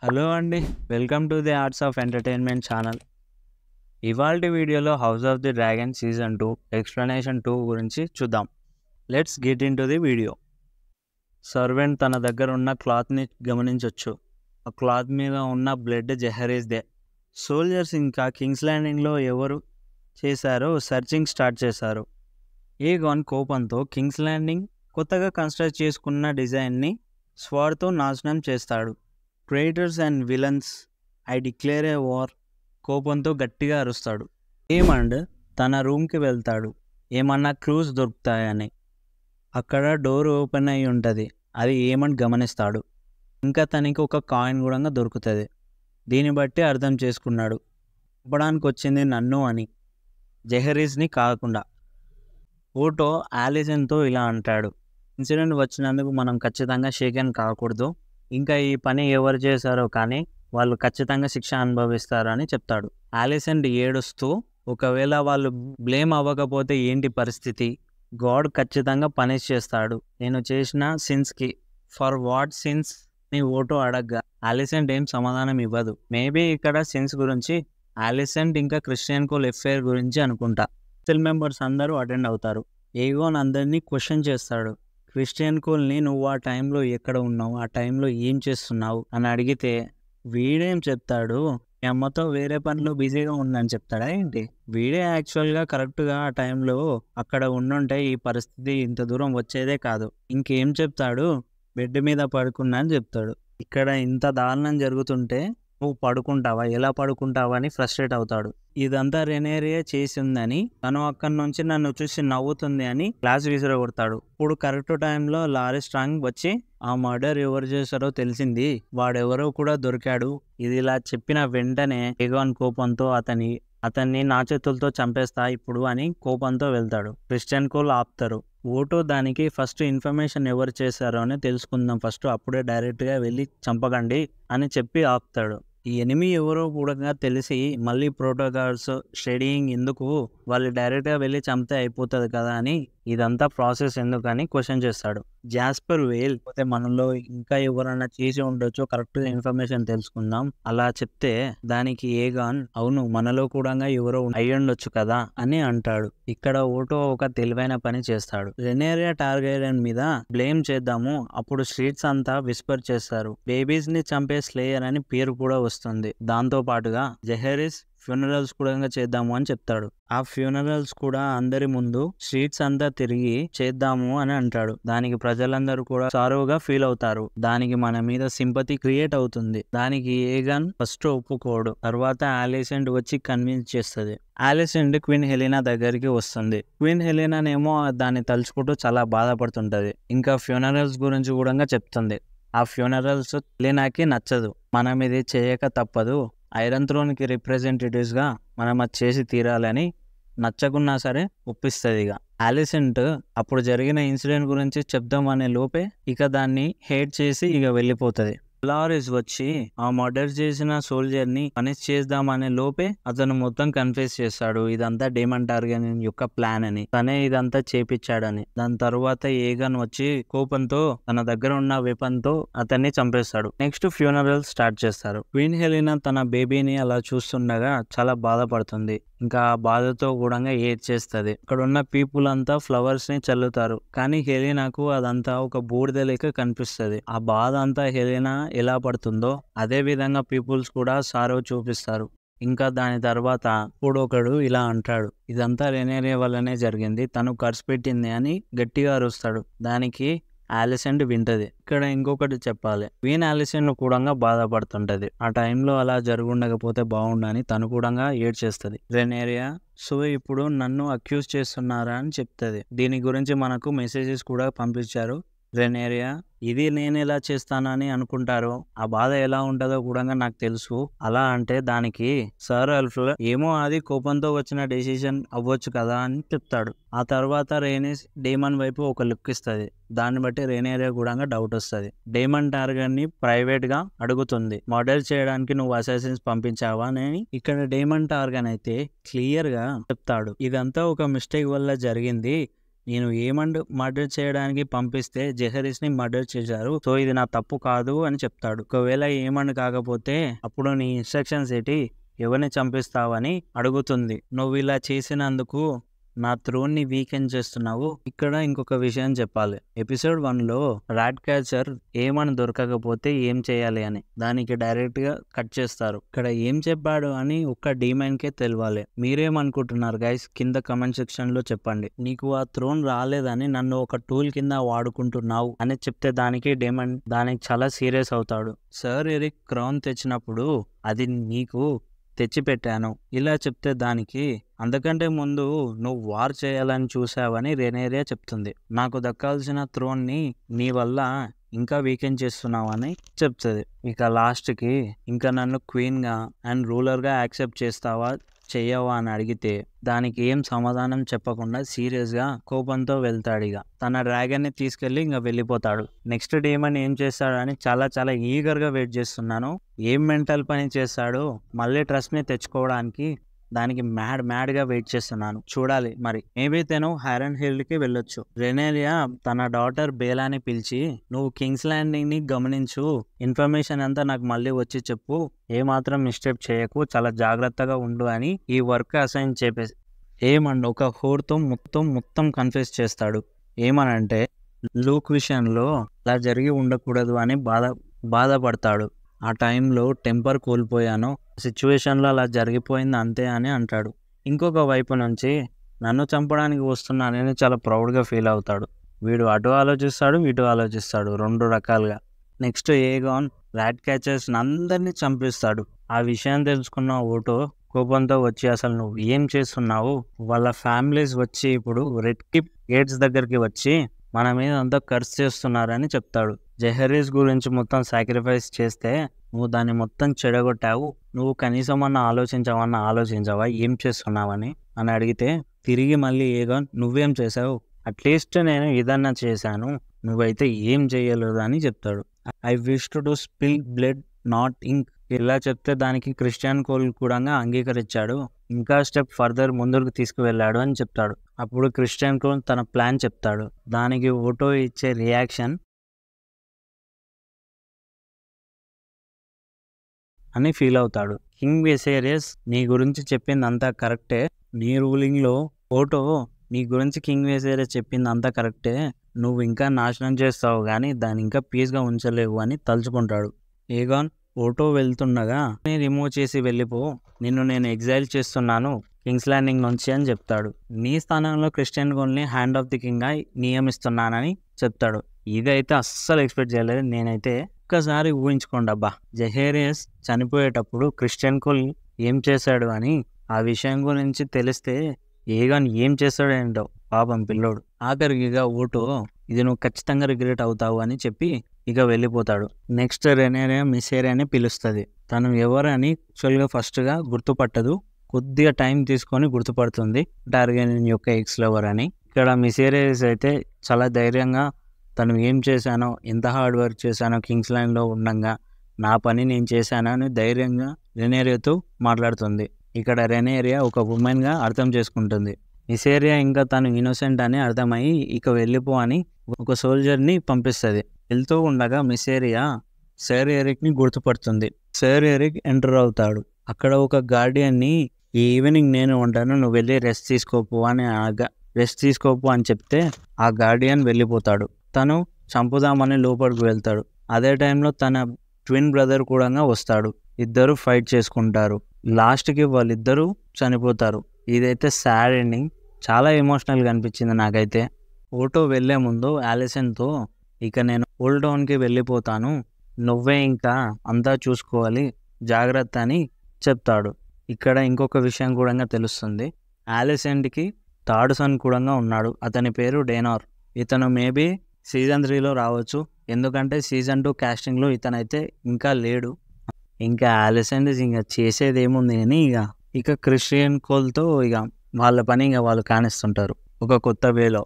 Hello అండి. Welcome to the arts of entertainment channel. ఇవాల్టి వీడియోలో house of the dragon season 2 explanation 2 గురించి చూద్దాం. Let's get into the video. Servant తన దగ్గర ఉన్న క్లాత్‌ని గమనించొచ్చు. ఆ క్లాత్ మీద ఉన్న బ్లడ్ జెహరీస్‌దే. సోల్జర్స్ ఇంకా కింగ్స్ ల్యాండింగ్‌లో ఎవరు చేశారో సెర్చింగ్ స్టార్ట్ చేశారు. ఏగాన్ కోపంతో కింగ్స్ ల్యాండింగ్ కొత్తగా కన్‌స్ట్రక్ట్ చేసుకున్న డిజైన్ని స్వార్డ్‌తో నాశనం చేస్తాడు. Traitors and villains, I declare a war కోపంతో గట్టిగా అరుస్తాడు. ఏమండ్ తన రూమ్కి వెళ్తాడు ఏమన్నా క్లూస్ దొరుకుతాయని. అక్కడ డోర్ ఓపెన్ అయి ఉంటుంది. అది ఏమండ్ గమనిస్తాడు. ఇంకా తనకి ఒక కాయిన్ కూడా దొరుకుతుంది. దీన్ని బట్టి అర్థం చేసుకున్నాడు చెప్పడానికి వచ్చింది నన్ను అని, జెహరీస్ని కాకుండా. ఓటో ఆలిసన్తో ఇలా అంటాడు, ఇన్సిడెంట్ వచ్చినందుకు మనం ఖచ్చితంగా షేక్ హ్యాండ్ కాకూడదు. ఇంకా ఈ పని ఎవరు చేశారో కానీ వాళ్ళు ఖచ్చితంగా శిక్ష అనుభవిస్తారు అని చెప్తాడు. ఆలిసన్ ఏడుస్తూ, ఒకవేళ వాళ్ళు బ్లేమ్ అవ్వకపోతే ఏంటి పరిస్థితి? గాడ్ ఖచ్చితంగా పనిష్ చేస్తాడు నేను చేసిన సిన్స్కి. ఫర్ వాట్ సిన్స్ ని ఓటో అడగ్గా ఆలిసెంట్ ఏం సమాధానం ఇవ్వదు. మేబీ ఇక్కడ సిన్స్ గురించి, ఆలిసెంట్ ఇంకా క్రిస్టియన్ కోల్ ఎఫ్ఐఆర్ గురించి అనుకుంటా. సెల్ మెంబర్స్ అందరూ అటెండ్ అవుతారు. ఏగోన్ అందరినీ క్వశ్చన్ చేస్తాడు. క్రిస్టియన్ కోల్ని నువ్వు ఆ టైంలో ఎక్కడ ఉన్నావు, ఆ టైంలో ఏం చేస్తున్నావు అని అడిగితే వీడేం చెప్తాడు, మీ అమ్మతో వేరే పనిలో బిజీగా ఉందని చెప్తాడా ఏంటి? వీడే యాక్చువల్గా కరెక్ట్గా ఆ టైంలో అక్కడ ఉండుంటే ఈ పరిస్థితి ఇంత దూరం వచ్చేదే కాదు. ఇంకేం చెప్తాడు, బెడ్ మీద పడుకున్నా అని చెప్తాడు. ఇక్కడ ఇంత దారుణం జరుగుతుంటే నువ్వు పడుకుంటావా, ఎలా పడుకుంటావా అని ఫ్రస్ట్రేట్ అవుతాడు. ఇదంతా రెనేరియా చేసిందని, తను అక్కడి నుంచి నన్ను చూసి నవ్వుతుంది అని క్లాస్ విసిరగొడతాడు. ఇప్పుడు కరెక్ట్ టైంలో లారీ స్ట్రాంగ్ వచ్చి ఆ మర్డర్ ఎవరు చేశారో తెలిసింది, వాడెవరో కూడా దొరికాడు. ఇది ఇలా చెప్పిన వెంటనే ఏగాన్ కోపంతో అతన్ని నా చేతులతో చంపేస్తా ఇప్పుడు అని కోపంతో వెళ్తాడు. క్రిస్టియన్ కోల్ ఆపుతారు. ఓటో దానికి ఫస్ట్ ఇన్ఫర్మేషన్ ఎవరు చేశారో అని తెలుసుకుందాం ఫస్ట్, అప్పుడే డైరెక్ట్గా వెళ్ళి చంపకండి అని చెప్పి ఆపుతాడు. ఈ ఎనిమి ఎవరో కూడా తెలిసి మళ్ళీ ప్రోటోకాల్స్ స్టడీయింగ్ ఎందుకు, వాళ్ళు డైరెక్ట్గా వెళ్ళి చంపితే అయిపోతుంది కదా అని ఇదంతా ప్రాసెస్ ఎందుకని క్వశ్చన్ చేస్తాడు. జాస్పర్ వేల్ పోతే మనలో ఇంకా ఎవరైనా చేసి ఉండొచ్చో కరెక్ట్గా ఇన్ఫర్మేషన్ తెలుసుకుందాం అలా చెప్తే దానికి ఏగాన్ అవును మనలో కూడా ఎవరో అయ్యుండొచ్చు కదా అని అంటాడు. ఇక్కడ ఓటో ఒక తెలివైన పని చేస్తాడు. రెనేరియా టార్గెరియన్ మీద బ్లేమ్ చేద్దాము, అప్పుడు స్ట్రీట్స్ అంతా విస్పర్ చేస్తారు. బేబీస్ ని చంపే స్లేయర్ అని పేరు కూడా వస్తుంది. దాంతో పాటుగా జెహరీస్ ఫ్యూనరల్స్ కూడా చేద్దాము అని చెప్తాడు. ఆ ఫ్యూనరల్స్ కూడా అందరి ముందు స్ట్రీట్స్ అంతా తిరిగి చేద్దాము అని అంటాడు. దానికి ప్రజలందరూ కూడా సారోగా ఫీల్ అవుతారు. దానికి మన మీద సింపతి క్రియేట్ అవుతుంది. దానికి ఏగాన్ ఫస్ట్ ఒప్పుకోడు. తర్వాత ఆలిసెంట్ వచ్చి కన్విన్స్ చేస్తుంది. ఆలిసెంట్ క్వీన్ హెలెనా దగ్గరికి వస్తుంది. క్వీన్ హెలెనానేమో దాన్ని తలుచుకుంటూ చాలా బాధపడుతుంటది. ఇంకా ఫ్యూనరల్స్ గురించి కూడా చెప్తుంది. ఆ ఫ్యూనరల్స్ హెలెనాకి నచ్చదు. మనం ఇది చేయక తప్పదు, ఐరన్ థ్రోన్కి రిప్రజెంటేటివ్స్గా మనం అది చేసి తీరాలని నచ్చకున్నా సరే ఒప్పిస్తుంది. ఇక ఆలిసెంట్ అప్పుడు జరిగిన ఇన్సిడెంట్ గురించి చెప్దాం అనే లోపే ఇక దాన్ని హేట్ చేసి ఇక వెళ్ళిపోతుంది. లారెస్ వచ్చి ఆ మర్డర్ చేసిన సోల్జర్ని పనిష్ చేద్దామనే లోపే అతను మొత్తం కన్ఫ్యూజ్ చేస్తాడు. ఇదంతా డేమన్ టార్గెన్ యొక్క ప్లాన్ అని, తనే ఇదంతా చేపించాడని. దాని తర్వాత ఏగన్ వచ్చి కోపంతో తన దగ్గర ఉన్న వెపన్ తో అతన్ని చంపేస్తాడు. నెక్స్ట్ ఫ్యూనరల్ స్టార్ట్ చేస్తారు. క్వీన్ హెలెనా తన బేబీని అలా చూస్తుండగా చాలా బాధపడుతుంది. ఇంకా ఆ బాధతో కూడా ఏడ్చేస్తుంది. అక్కడ ఉన్న పీపుల్ అంతా ఫ్లవర్స్ ని చల్లుతారు. కానీ హెలెనాకు అదంతా ఒక బూడిద లెక్క కనిపిస్తుంది. ఆ బాధ అంతా హెలెనా ఎలా పడుతుందో అదే విధంగా పీపుల్స్ కూడా సారో చూపిస్తారు. ఇంకా దాని తర్వాత ఇప్పుడు ఒకడు ఇలా అంటాడు, ఇదంతా రెనేరియా వల్లనే జరిగింది, తను ఖర్చు పెట్టింది అని గట్టిగా అరుస్తాడు. దానికి ఆలిసెంట్ వింటది. ఇక్కడ ఇంకొకటి చెప్పాలి, క్వీన్ ఆలిసెంట్ కూడా బాధపడుతుంటది. ఆ టైంలో అలా జరుగుండకపోతే బాగుండని తను కూడా ఏడ్చేస్తుంది. రెనేరియా సో ఇప్పుడు నన్ను అక్యూజ్ చేస్తున్నారా అని చెప్తుంది. దీని గురించి మనకు మెసేజెస్ కూడా పంపించారు. రెనేరియా ఇది నేను ఎలా చేస్తానని అనుకుంటారో, ఆ బాధ ఎలా ఉంటుందో కూడా నాకు తెలుసు. అలా అంటే దానికి సర్ అల్ఫ్ ఏమో అది కోపంతో వచ్చిన డెసిషన్ అవ్వచ్చు కదా అని చెప్తాడు. ఆ తర్వాత రేనిస్ డేమన్ వైపు ఒక లుక్ ఇస్తుంది. దాన్ని బట్టి రెనేరియా కూడా డౌట్ వస్తుంది. డేమన్ టార్గెట్ ని ప్రైవేట్ గా అడుగుతుంది, మర్డర్ చేయడానికి నువ్వు అసాసిన్స్ పంపించావా అని. ఇక్కడ డేమన్ టార్గెట్ అయితే క్లియర్ గా చెప్తాడు, ఇదంతా ఒక మిస్టేక్ వల్ల జరిగింది, నేను మర్డర్ చేయడానికి పంపిస్తే జెహరీస్ని మర్డర్ చేశారు, సో ఇది నా తప్పు కాదు అని చెప్తాడు. ఒకవేళ ఏమండ్ కాకపోతే అప్పుడు నీ ఇన్స్ట్రక్షన్స్ ఏంటి, ఎవరిని చంపిస్తావని అడుగుతుంది. నువ్వు ఇలా చేసినందుకు నా థ్రోన్ ని వీకెండ్ చేస్తున్నావు. ఇక్కడ ఇంకొక విషయం చెప్పాలి. ఎపిసోడ్ 1లో రాట్ క్యాచర్ ఏమని దొరకకపోతే ఏం చేయాలి అని దానికి డైరెక్ట్ గా కట్ చేస్తారు. ఇక్కడ ఏం చెప్పాడు అని ఒక్క డీమైన్ కే తెలియాలి. మీరేమనుకుంటున్నారు గైస్? కింద కమెంట్ సెక్షన్ లో చెప్పండి. నీకు ఆ థ్రోన్ రాలేదని నన్ను ఒక టూల్ కింద వాడుకుంటున్నావు అని చెప్తే దానికి డీమైన్ దానికి చాలా సీరియస్ అవుతాడు. సర్ ఎరిక్ క్రౌన్ తెచ్చినప్పుడు అది నీకు తెచ్చిపెట్టాను ఇలా చెప్తే దానికి అంతకంటే ముందు నువ్వు వార్ చేయాలని చూసావని రెనేరియా చెప్తుంది. నాకు దక్కాల్సిన థ్రోన్ ని నీ వల్ల ఇంకా వీకెండ్ చేస్తున్నావని చెప్తుంది. ఇక లాస్ట్కి ఇంకా నన్ను క్వీన్ గా అండ్ రూలర్ గా యాక్సెప్ట్ చేస్తావా చెయ్యవా అని అడిగితే దానికి ఏం సమాధానం చెప్పకుండా సీరియస్ గా కోపంతో వెళ్తాడు. ఇక తన డ్రాగన్ ని తీసుకెళ్లి ఇంకా వెళ్ళిపోతాడు. నెక్స్ట్ డేమన్ ఏం చేస్తాడు అని చాలా ఈగర్ గా వెయిట్ చేస్తున్నాను. ఏం మెంటల్ పని చేస్తాడో మళ్ళీ ట్రస్ట్ ని తెచ్చుకోవడానికి దానికి మ్యాడ్ గా వెయిట్ చేస్తున్నాను. చూడాలి మరి. మేబీ తను హైరన్ హిల్ కి వెళ్ళొచ్చు. రెనేరియా తన డాటర్ బేలాని పిలిచి నువ్వు కింగ్స్ ల్యాండింగ్ ని గమనించు, ఇన్ఫర్మేషన్ అంతా నాకు మళ్ళీ వచ్చి చెప్పు, ఏమాత్రం మిస్టేక్ చేయకు, చాలా జాగ్రత్తగా ఉండు అని ఈ వర్క్ అసైన్ చేపేసి ఏమండి ఒక హోర్తో మొత్తం కన్ఫ్యూజ్ చేస్తాడు. ఏమనంటే లూక్ విషయంలో అలా జరిగి ఉండకూడదు అని బాధపడతాడు. ఆ టైంలో టెంపర్ కోల్పోయాను, సిచ్యువేషన్లో అలా జరిగిపోయింది అంతే అని అంటాడు. ఇంకొక వైపు నుంచి నన్ను చంపడానికి వస్తున్నానని చాలా ప్రౌడ్గా ఫీల్ అవుతాడు. వీడు అటు ఆలోచిస్తాడు ఇటు ఆలోచిస్తాడు, రెండు రకాలుగా. నెక్స్ట్ ఏగాన్ రాట్ క్యాచర్స్ అందరినీ చంపిస్తాడు. ఆ విషయం తెలుసుకున్న ఓటో కోపంతో వచ్చి అసలు నువ్వు ఏం చేస్తున్నావు, వాళ్ళ ఫ్యామిలీస్ వచ్చి ఇప్పుడు రెడ్ కిప్ గేట్స్ దగ్గరికి వచ్చి మన మీద అంతా కర్స్ చేస్తున్నారని చెప్తాడు. జెహరీస్ గురించి మొత్తం సాక్రిఫైస్ చేస్తే నువ్వు దాన్ని మొత్తం చెడగొట్టావు, నువ్వు కనీసం ఆలోచించవా ఏం చేస్తున్నావని అని అడిగితే తిరిగి మళ్ళీ ఏగాన్ నువ్వేం చేసావు, అట్లీస్ట్ నేను ఏదన్నా చేశాను, నువ్వైతే ఏం చేయలేదు అని చెప్తాడు. I wish to spill blood not ink ఇలా చెప్తే దానికి క్రిస్టియన్ కోల్ కూడా అంగీకరించాడు, ఇంకా స్టెప్ ఫర్దర్ ముందుకు తీసుకువెళ్ళాడు అని చెప్తాడు. అప్పుడు క్రిస్టియన్ కోల్ తన ప్లాన్ చెప్తాడు. దానికి ఓటో ఇచ్చే రియాక్షన్ అని ఫీల్ అవుతాడు. కింగ్ విసేరియస్ నీ గురించి చెప్పింది అంతా కరెక్టే, నీ రూలింగ్లో ఓటో నీ గురించి కింగ్ విసేరియస్ చెప్పింది అంతా కరెక్టే, నువ్వు ఇంకా నాశనం చేస్తావు కానీ దాన్ని ఇంకా పీస్గా ఉంచలేవు అని తలుచుకుంటాడు. ఏగాన్ ఓటో వెళ్తుండగా రిమూవ్ చేసి వెళ్ళిపో, నిన్ను నేను ఎగ్జైల్ చేస్తున్నాను కింగ్స్ ల్యాండింగ్ నుంచి అని చెప్తాడు. నీ స్థానంలో క్రిస్టియన్ కోల్ని హ్యాండ్ ఆఫ్ ది కింగ్ గా నియమిస్తున్నానని చెప్తాడు. ఇదైతే అస్సలు ఎక్స్పెక్ట్ చేయలేదు నేనైతే. ఒక్కసారి ఊహించుకోండి అబ్బా, జెహరీస్ చనిపోయేటప్పుడు క్రిస్టియన్ కోల్ ఏం చేశాడు అని ఆ విషయం గురించి తెలిస్తే ఏగాన్ ఏం చేస్తాడు ఏంటో పాపం పిల్లోడు. ఆఖరికి ఇక ఓటో ఇది నువ్వు ఖచ్చితంగా రిగ్రెట్ అవుతావు అని చెప్పి ఇక వెళ్ళిపోతాడు. నెక్స్ట్ రెనేరియా మిసేరియాని పిలుస్తుంది. తను ఎవరని యాక్చువల్గా ఫస్ట్గా గుర్తుపట్టదు, కొద్దిగా టైం తీసుకొని గుర్తుపడుతుంది టార్గెరియన్ యొక్క ఎక్స్ లవర్ అని. ఇక్కడ మిసేరియస్ అయితే చాలా ధైర్యంగా తను ఏం చేశానో, ఎంత హార్డ్ వర్క్ చేశానో కింగ్స్ ల్యాండ్లో ఉండగా నా పని నేను చేశాను అని ధైర్యంగా రెనేరియాతో మాట్లాడుతుంది. ఇక్కడ రెనేరియా ఒక ఉమెన్గా అర్థం చేసుకుంటుంది. మిసేరియా ఇంకా తను ఇన్నోసెంట్ అని అర్థమయ్యి ఇక వెళ్ళిపో అని ఒక సోల్జర్ని పంపిస్తుంది. వెళ్తూ ఉండగా మిసేరియా సర్ ఎరిక్ని గుర్తుపడుతుంది. సర్ ఎరిక్ ఎంటర్ అవుతాడు. అక్కడ ఒక గార్డియన్ని ఈ ఈవినింగ్ నేను ఉంటాను, నువ్వు వెళ్ళి రెస్ట్ తీసుకోపు అని చెప్తే ఆ గార్డియన్ వెళ్ళిపోతాడు. తను చంపుదామని లోపలికి వెళ్తాడు. అదే టైంలో తన ట్విన్ బ్రదర్ కూడా వస్తాడు. ఇద్దరు ఫైట్ చేసుకుంటారు. లాస్ట్కి వాళ్ళిద్దరూ చనిపోతారు. ఇదైతే సాడ్ ఎండింగ్, చాలా ఎమోషనల్గా అనిపించింది నాకైతే. ఓటో వెళ్లే ముందు ఆలిసన్తో ఇక నేను ఓల్డ్ టౌన్కి వెళ్ళిపోతాను, నువ్వే ఇంకా అంతా చూసుకోవాలి, జాగ్రత్త అని చెప్తాడు. ఇక్కడ ఇంకొక విషయం కూడా తెలుస్తుంది. ఆలిసన్కి థర్డ్ సన్ కూడా ఉన్నాడు. అతని పేరు డేనార్. ఇతను మేబీ సీజన్ 3లో రావచ్చు, ఎందుకంటే సీజన్ 2 కాస్టింగ్లో ఇతనైతే ఇంకా లేడు. ఇంకా ఆలిసన్ ఇంకా చేసేది ఏముంది అని ఇక క్రిస్టియన్ కోల్తో ఇక వాళ్ళ పని ఇక వాళ్ళు కానిస్తుంటారు ఒక కొత్త వేలో.